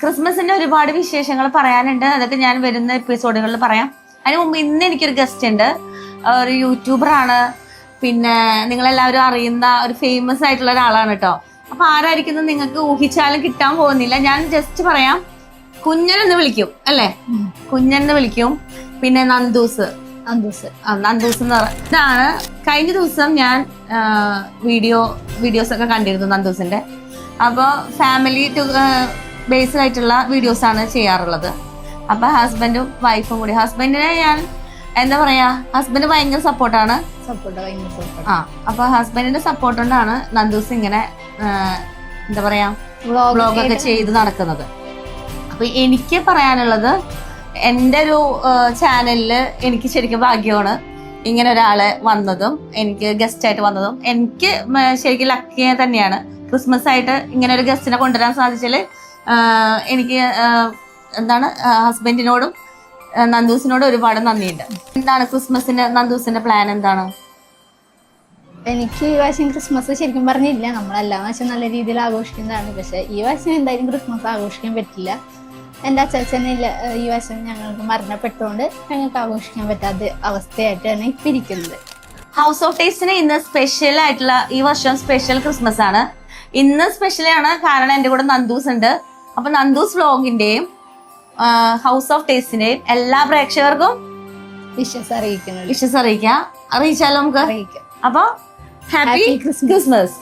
ക്രിസ്മസിന്റെ ഒരുപാട് വിശേഷങ്ങൾ പറയാനുണ്ട്. അതൊക്കെ ഞാൻ വരുന്ന എപ്പിസോഡുകളിൽ പറയാം. അതിന് മുമ്പ് ഇന്ന് എനിക്കൊരു ഗസ്റ്റ് ഉണ്ട്. ഒരു യൂട്യൂബറാണ്. പിന്നെ നിങ്ങളെല്ലാവരും അറിയുന്ന ഒരു ഫേമസ് ആയിട്ടുള്ള ഒരാളാണ് കേട്ടോ. അപ്പൊ ആരായിരിക്കും നിങ്ങൾക്ക് ഊഹിച്ചാലും കിട്ടാൻ പോകുന്നില്ല. ഞാൻ ജസ്റ്റ് പറയാം. കുഞ്ഞനെന്ന് വിളിക്കും അല്ലേ? കുഞ്ഞനെന്ന് വിളിക്കും. പിന്നെ നന്ദൂസ് എന്ന് പറ. ഇതാണ് കഴിഞ്ഞ ദിവസം ഞാൻ വീഡിയോസ് ഒക്കെ കണ്ടിരുന്നു നന്ദൂസിന്റെ. അപ്പോൾ ഫാമിലി ബേസ്ഡ് ആയിട്ടുള്ള വീഡിയോസ് ആണ് ചെയ്യാറുള്ളത്. അപ്പൊ ഹസ്ബൻഡും വൈഫും കൂടി. ഹസ്ബൻഡിനെ ഞാൻ എന്താ പറയാ, ഹസ്ബൻഡ് ഭയങ്കര സപ്പോർട്ടാണ്. അപ്പൊ ഹസ്ബൻഡിന്റെ സപ്പോർട്ട് കൊണ്ടാണ് നന്ദൂസ് ഇങ്ങനെ എന്താ പറയാ വ്ളോഗൊക്കെ ചെയ്ത് നടക്കുന്നത്. അപ്പൊ എനിക്ക് പറയാനുള്ളത്, എൻ്റെ ഒരു ചാനലില് എനിക്ക് ശരിക്കും ഭാഗ്യമാണ് ഇങ്ങനെ ഒരാളെ വന്നതും, എനിക്ക് ഗസ്റ്റ് ആയിട്ട് വന്നതും. എനിക്ക് ശരിക്കും ലക്കിയെ തന്നെയാണ്. ക്രിസ്മസ് ആയിട്ട് ഇങ്ങനെ ഒരു ഗസ്റ്റിനെ കൊണ്ടുവരാൻ സാധിച്ചാല് എനിക്ക് എന്താണ് ഹസ്ബൻഡിനോടും നന്ദൂസിനോടും ഒരുപാട് നന്ദിയുണ്ട്. എന്താണ് ക്രിസ്മസിന് നന്ദൂസിന്റെ പ്ലാൻ എന്താണ്? എനിക്ക് ഈ വർഷം ക്രിസ്മസ് ശരിക്കും പറഞ്ഞില്ല. നമ്മളെല്ലാ വർഷം നല്ല രീതിയിൽ ആഘോഷിക്കുന്നതാണ്. പക്ഷെ ഈ വർഷം എന്തായാലും ക്രിസ്മസ് ആഘോഷിക്കാൻ പറ്റില്ല. എൻ്റെ അച്ഛനില്ല ഈ വർഷം ഞങ്ങൾക്ക് മരണപ്പെട്ടുകൊണ്ട് ഞങ്ങൾക്ക് ആഘോഷിക്കാൻ പറ്റാത്ത അവസ്ഥയായിട്ടാണ് ഇപ്പം ഇരിക്കുന്നത്. ഹൗസ് ഓഫ് ടേസ്റ്റിന് ഇന്ന് സ്പെഷ്യൽ ആയിട്ടുള്ള, ഈ വർഷം സ്പെഷ്യൽ ക്രിസ്മസ് ആണ്. ഇന്ന് സ്പെഷ്യലാണ് കാരണം എൻ്റെ കൂടെ നന്ദൂസ് ഉണ്ട്. അപ്പൊ നന്ദൂസ് വ്ലോഗിന്റെയും ഹൗസ് ഓഫ് ടേസ്റ്റിന്റെയും എല്ലാ പ്രേക്ഷകർക്കും വിഷസ് അറിയിക്കാം. അറിയിച്ചാലോ നമുക്ക്? അറിയിക്കാം. അപ്പൊ ഹാപ്പി ക്രിസ്മസ്.